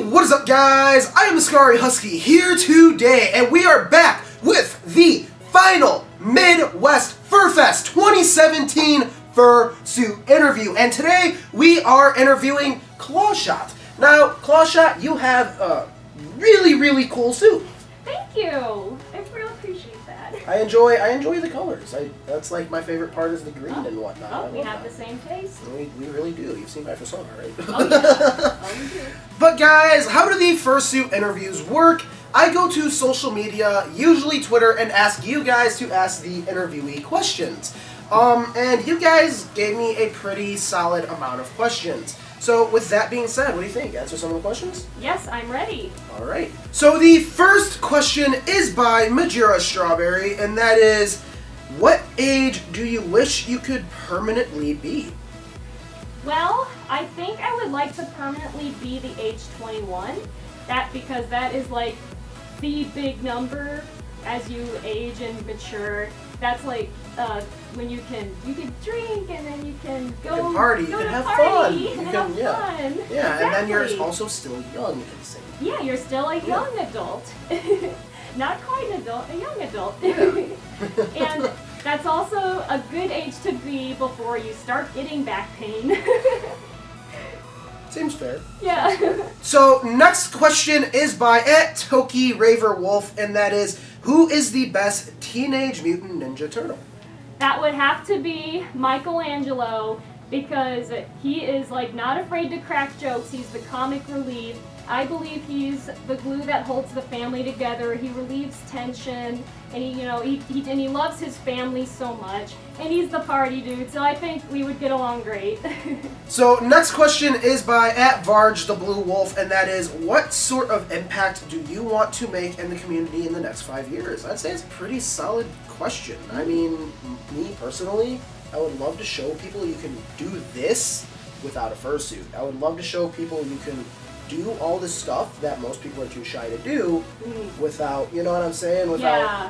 What is up, guys? I am Ascari Husky here today, and we are back with the final Midwest Furfest 2017 Fursuit interview. And today we are interviewing ClawShawt. Now, ClawShawt, you have a really cool suit. Thank you. I really appreciate that. I enjoy the colors. That's like my favorite part is the green and whatnot. Oh, we have the same taste. We really do. You've seen my persona, right? Oh, yeah. Oh, we do. But guys, how do the Fursuit interviews work? I go to social media, usually Twitter, and ask you guys to ask the interviewee questions. And you guys gave me a pretty solid amount of questions. So with that being said, what do you think? Answer some of the questions? Yes, I'm ready. Alright. So the first question is by Majira Strawberry, and that is, what age do you wish you could permanently be? Well, I think I would like to permanently be the age 21. Because that is like the big number as you age and mature. That's like when you can drink and then you can go you can party, you can have fun. Yeah, Exactly. And then you're also still young, you can say. Yeah, you're still a young adult. Not quite an adult, a young adult. Yeah. And that's also a good age to be before you start getting back pain. Seems fair. Yeah. So next question is by @TokiRaverWolf, and that is, who is the best Teenage Mutant Ninja Turtle? That would have to be Michelangelo, because he is like not afraid to crack jokes. He's the comic relief. I believe he's the glue that holds the family together. He relieves tension, and he loves his family so much. And he's the party dude, so I think we would get along great. So next question is by @Bargethebluewolf, and that is, what sort of impact do you want to make in the community in the next 5 years? I'd say it's a pretty solid question. I mean, me personally, I would love to show people you can do this without a fursuit. I would love to show people you can do all this stuff that most people are too shy to do without, you know what I'm saying? Yeah.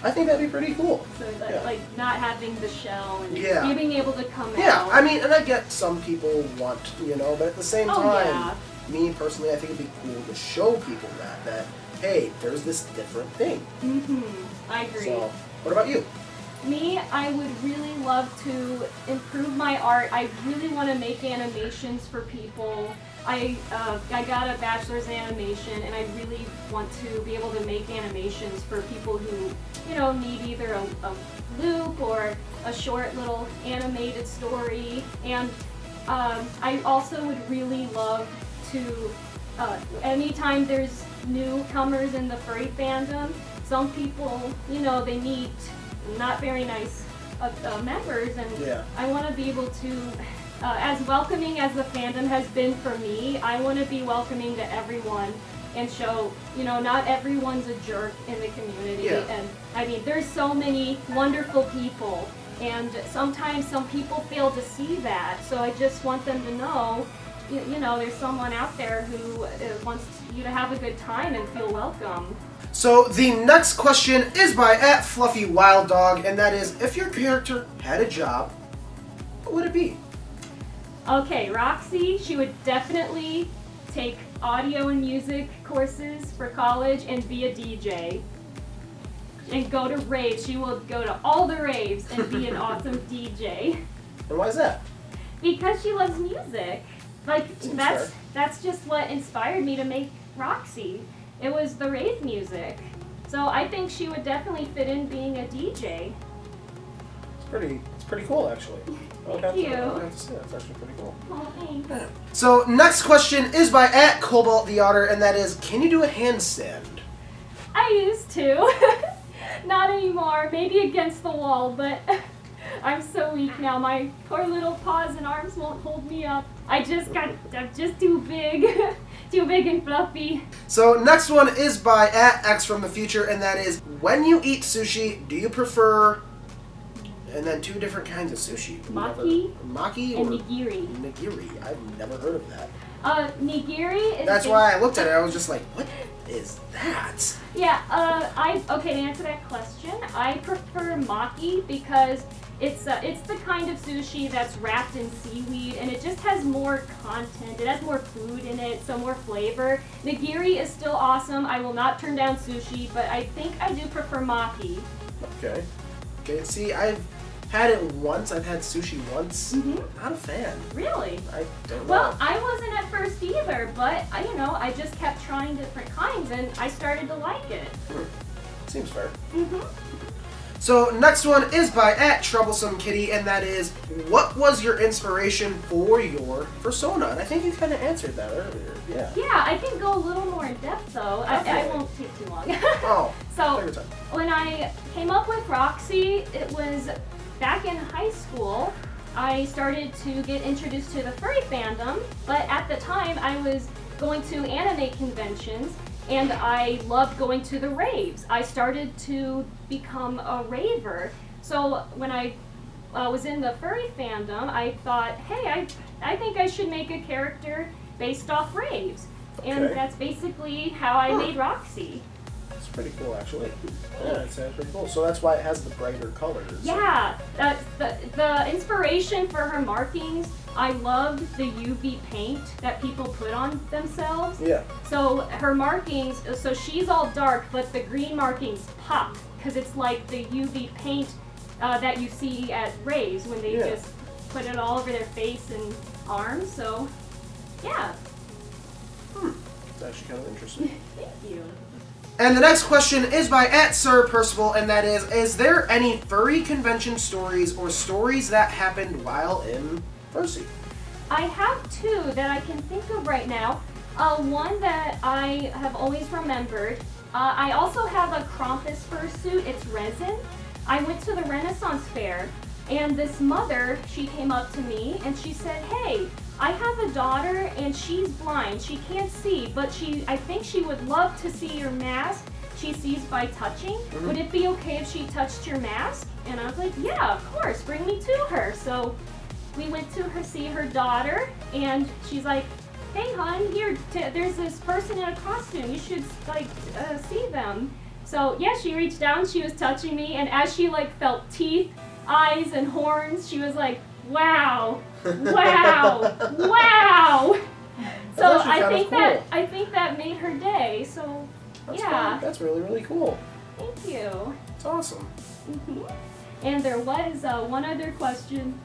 I think that'd be pretty cool. So like not having the shell and yeah. being able to come out. Yeah, I mean, and I get some people want, but at the same time, me personally, I think it'd be cool to show people that hey, there's this different thing. I agree. So, what about you? Me, I would really love to improve my art. I really want to make animations for people. I got a bachelor's in animation, and I really want to be able to make animations for people who, need either a loop or a short little animated story. And I also would really love to, anytime there's newcomers in the furry fandom, some people, they meet not very nice members, and I want to be able to, as welcoming as the fandom has been for me, I want to be welcoming to everyone and show, not everyone's a jerk in the community. And I mean, there's so many wonderful people, and sometimes some people fail to see that. So I just want them to know, there's someone out there who wants you to have a good time and feel welcome. So the next question is by @fluffywilddog, and that is, if your character had a job, what would it be? Okay, Roxy, she would definitely take audio and music courses for college and be a DJ. And go to raves. She will go to all the raves and be an awesome DJ. And why is that? Because she loves music. Like, that's just what inspired me to make Roxy. It was the rave music. So I think she would definitely fit in being a DJ. It's pretty cool, actually. Thank you. I have to say, that's actually pretty cool. Oh, thanks. Yeah. So next question is by @Cobalt the Otter, and that is, can you do a handstand? I used to. Not anymore. Maybe against the wall, but I'm so weak now. My poor little paws and arms won't hold me up. I'm just too big. Too big and fluffy. So next one is by @X from the future, and that is, when you eat sushi, do you prefer, and then two different kinds of sushi. Maki and nigiri. Nigiri. I've never heard of that. Nigiri is... That's why I looked at it, I was just like, what is that? Yeah, okay, to answer that question, I prefer maki because It's the kind of sushi that's wrapped in seaweed, and it just has more content. It has more food in it, so more flavor. Nigiri is still awesome. I will not turn down sushi, but I think I do prefer maki. Okay. Okay, see, I've had it once. I've had sushi once. Not a fan. Really? I don't know. Well, I wasn't at first either, but I just kept trying different kinds, and I started to like it. Seems fair. So next one is by @TroublesomeKitty, and that is, what was your inspiration for your persona? And I think you kind of answered that earlier. Yeah. Yeah, I can go a little more in depth though. I won't take too long. Oh. So take your time. when I came up with Roxy, it was back in high school. I started to get introduced to the furry fandom, but at the time I was going to anime conventions. And I loved going to the raves. I started to become a raver. So when I was in the furry fandom, I thought, hey, I think I should make a character based off raves. Okay. And that's basically how I made Roxy. It's pretty cool, actually. Yeah, it sounds pretty cool. So that's why it has the brighter colors. Yeah, the inspiration for her markings, I loved the UV paint that people put on themselves. Yeah. So her markings, so she's all dark, but the green markings pop because it's like the UV paint that you see at raves when they just put it all over their face and arms. So, yeah. It's actually kind of interesting. Thank you. And the next question is by @SirPercival, and that is there any furry convention stories or stories that happened while in Fursuit? I have two that I can think of right now. One that I have always remembered. I also have a Krampus fursuit. It's resin. I went to the Renaissance Fair, and this mother, she came up to me and she said, hey, I have a daughter and she's blind. She can't see, but I think she would love to see your mask. She sees by touching. Would it be okay if she touched your mask? And I was like, yeah, of course, bring me to her. So we went to see her daughter, and she's like, hey hon, here, there's this person in a costume. You should see them. So yeah, she reached down, she was touching me, and as she felt teeth, eyes, and horns, she was like, wow, wow, wow. So I think that made her day. So That's yeah, cool. That's really, really cool. Thank you. It's awesome. And there was one other question.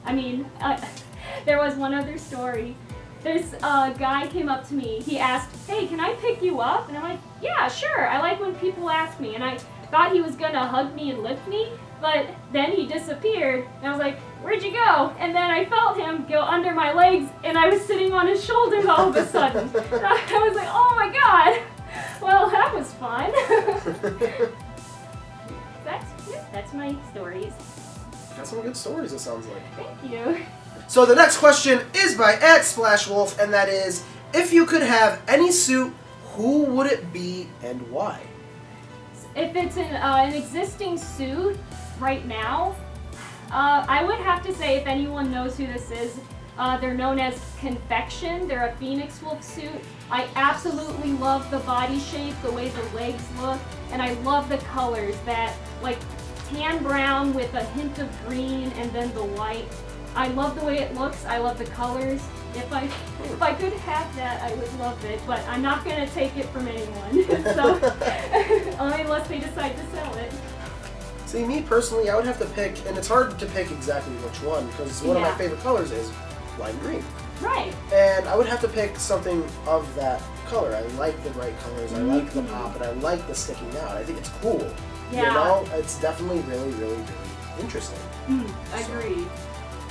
There was one other story. This guy came up to me. He asked, hey, can I pick you up? And I'm like, yeah, sure. I like when people ask me. And I thought he was going to hug me and lift me, but then he disappeared. And I was like, where'd you go? And then I felt him go under my legs, and I was sitting on his shoulders all of a sudden. I was like, oh my god. Well, that was fun. That's my stories. Got some good stories, it sounds like. Thank you. So the next question is by @SplashWolf, and that is, if you could have any suit, who would it be and why? If it's an existing suit right now, I would have to say, if anyone knows who this is, they're known as Confection. They're a Phoenix Wolf suit. I absolutely love the body shape, the way the legs look, and I love the colors, that tan brown with a hint of green and then the white. I love the way it looks. I love the colors. If I could have that, I would love it, but I'm not going to take it from anyone. So, unless they decide to sell it. See, me personally, I would have to pick, and it's hard to pick exactly which one, because one of my favorite colors is lime green. Right. And I would have to pick something of that color. I like the bright colors, I like the pop, and I like the sticking out. I think it's cool. Yeah. You know, it's definitely really, really, really interesting. I agree.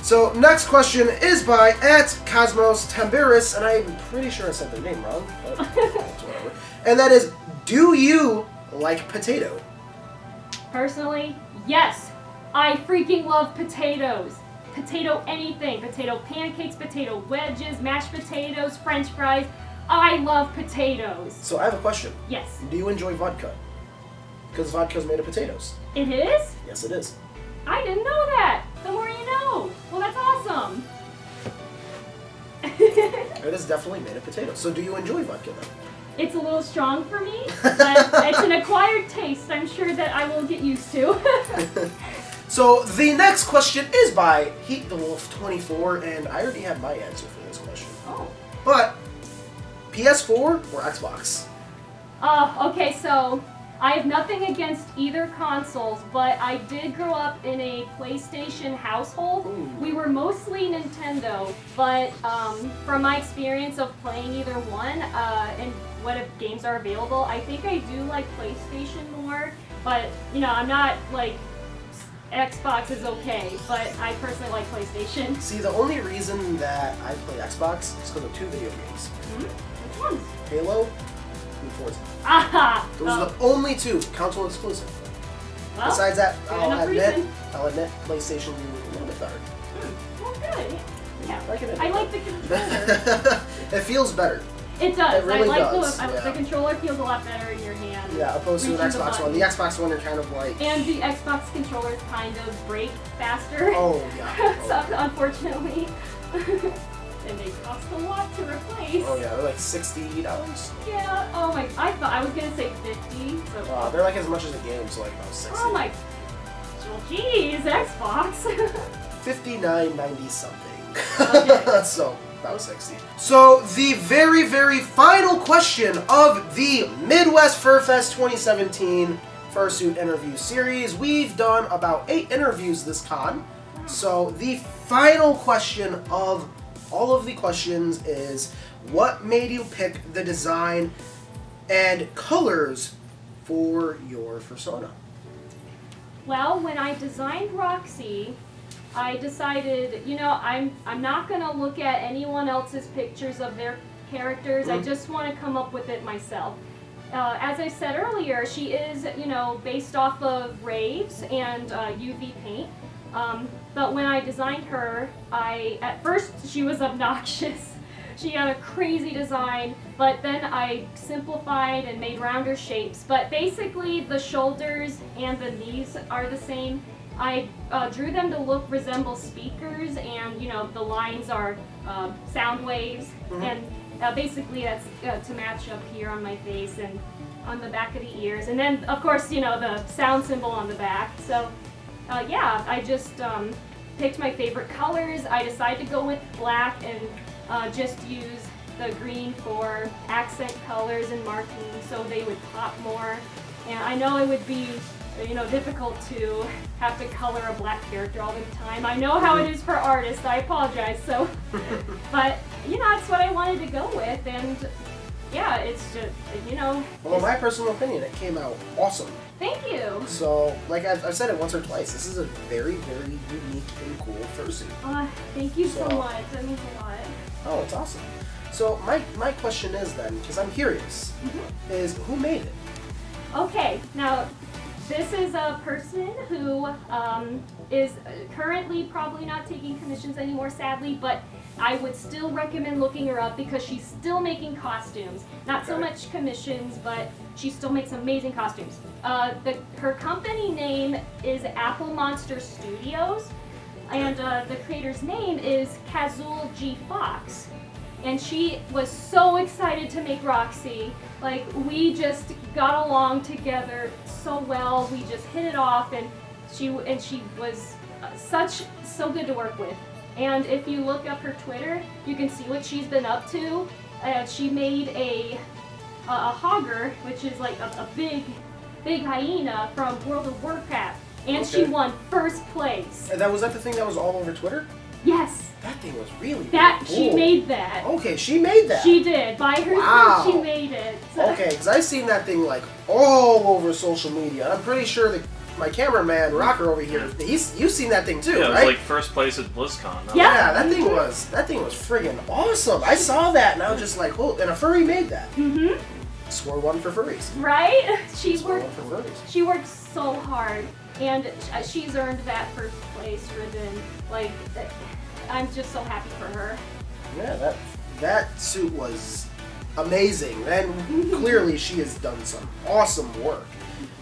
So, next question is by @CosmosTambiris, and I'm pretty sure I said their name wrong, but it's whatever. And that is, do you like potato? Personally, yes. I freaking love potatoes. Potato anything. Potato pancakes, potato wedges, mashed potatoes, french fries. I love potatoes. So I have a question. Yes. Do you enjoy vodka? Because vodka is made of potatoes. It is? Yes, it is. I didn't know that. The more you know. Well, that's awesome. It is definitely made of potatoes. So do you enjoy vodka then? It's a little strong for me, but it's an acquired taste I'm sure that I will get used to. So the next question is by Heat the Wolf 24, and I already have my answer for this question. Oh. But PS4 or Xbox? Okay, so I have nothing against either consoles, but I did grow up in a PlayStation household. Ooh. We were mostly Nintendo, but from my experience of playing either one and what if games are available, I think I do like PlayStation more. But you know, I'm not like Xbox is okay, but I personally like PlayStation. See, the only reason that I play Xbox is because of 2 video games. Which ones? Halo and Forza. Aha! Those are the only 2 console exclusive. Well, Besides that, I'll admit PlayStation a little bit better. Well, good. Yeah. I like the controller. It feels better. It does. It really I like does. the controller feels a lot better in your hand. Yeah, opposed to an Xbox One. The Xbox One, you're kind of like. And the Xbox controllers kind of break faster. Oh yeah. So unfortunately, and they cost a lot to replace. Oh yeah, they're like $60. Yeah. Oh my. I thought I was gonna say 50. So. They're like as much as a game, so like about 60. Oh my. Well, geez, Xbox. $59.90 something. Okay. So. About 60. So the very, very final question of the Midwest Furfest 2017 Fursuit interview series. We've done about 8 interviews this con. So the final question of all of the questions is, what made you pick the design and colors for your fursona? Well, when I designed Roxy, I decided, you know, I'm not going to look at anyone else's pictures of their characters. I just want to come up with it myself. As I said earlier, she is, you know, based off of raves and UV paint. But when I designed her, at first she was obnoxious. She had a crazy design, but then I simplified and made rounder shapes. But basically the shoulders and the knees are the same. I drew them to resemble speakers, and you know the lines are sound waves, and basically that's to match up here on my face and on the back of the ears, and then of course you know the sound symbol on the back. So yeah, I just picked my favorite colors. I decided to go with black and just use the green for accent colors and markings so they would pop more. And I know it would be, you know, difficult to have to color a black character all the time. I know how it is for artists. I apologize. So, but you know, that's what I wanted to go with, and yeah, it's just, you know. Well, in my personal opinion, it came out awesome. Thank you. So, like I've said it once or twice, this is a very, very unique and cool fursuit. Thank you so much. That means a lot. Oh, it's awesome. So my question is then, because I'm curious, is who made it? Okay, now this is a person who is currently probably not taking commissions anymore, sadly, but I would still recommend looking her up because she's still making costumes. Not so much commissions, but she still makes amazing costumes. Her company name is Apple Monster Studios, and the creator's name is Kazul G. Fox. And she was so excited to make Roxy. Like, we just got along together so well. We just hit it off, and she was so good to work with. And if you look up her Twitter, you can see what she's been up to. She made a hogger, which is like a big hyena from World of Warcraft, and she won first place. And was that the thing that was all over Twitter? Yes. That thing was really cool. She made that. Okay, she made that. She did. By herself, she made it. So. Okay, because I've seen that thing like all over social media. I'm pretty sure that my cameraman Rocker over here, you've seen that thing too, yeah, it was right? like first place at BlizzCon. Yeah, that thing was friggin' awesome. I saw that and I was just like, oh, and a furry made that. Score one for furries. Right? She worked so hard, and she's earned that first place ribbon. Like, I'm just so happy for her. Yeah, that suit was amazing, and clearly she has done some awesome work.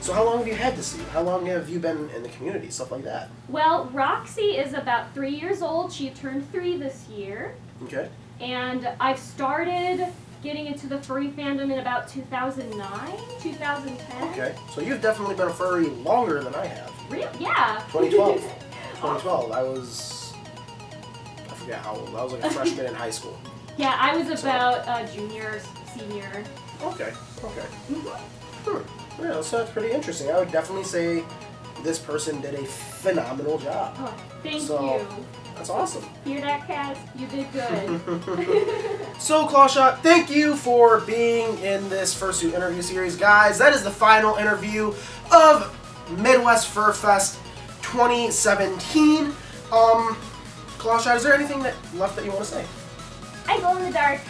So how long have you had this suit? How long have you been in the community, stuff like that? Well, Roxy is about 3 years old. She turned 3 this year. Okay. And I've started getting into the furry fandom in about 2009, 2010. Okay, so you've definitely been a furry longer than I have. Really? Yeah. 2012. 2012. I forget how old. I was like a freshman in high school. Yeah, I was about junior, senior. Okay. Yeah, so that's pretty interesting. I would definitely say this person did a phenomenal job. Oh, thank you. That's awesome. Hear that, Kaz? You did good. So, ClawShawt, thank you for being in this Fursuit interview series. Guys, that is the final interview of Midwest Furfest 2017. ClawShawt, is there anything left that you want to say? I glow in the dark.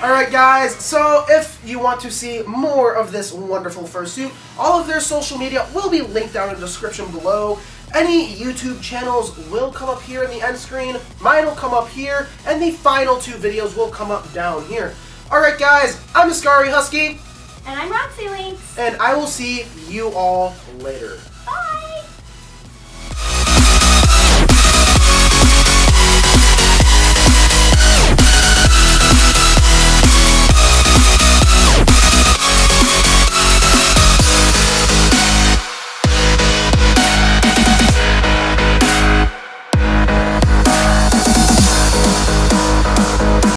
Alright guys, so if you want to see more of this wonderful fursuit, all of their social media will be linked down in the description below. Any YouTube channels will come up here in the end screen, mine will come up here, and the final 2 videos will come up down here. Alright guys, I'm Ascari Husky. And I'm Roxy Links. And I will see you all later.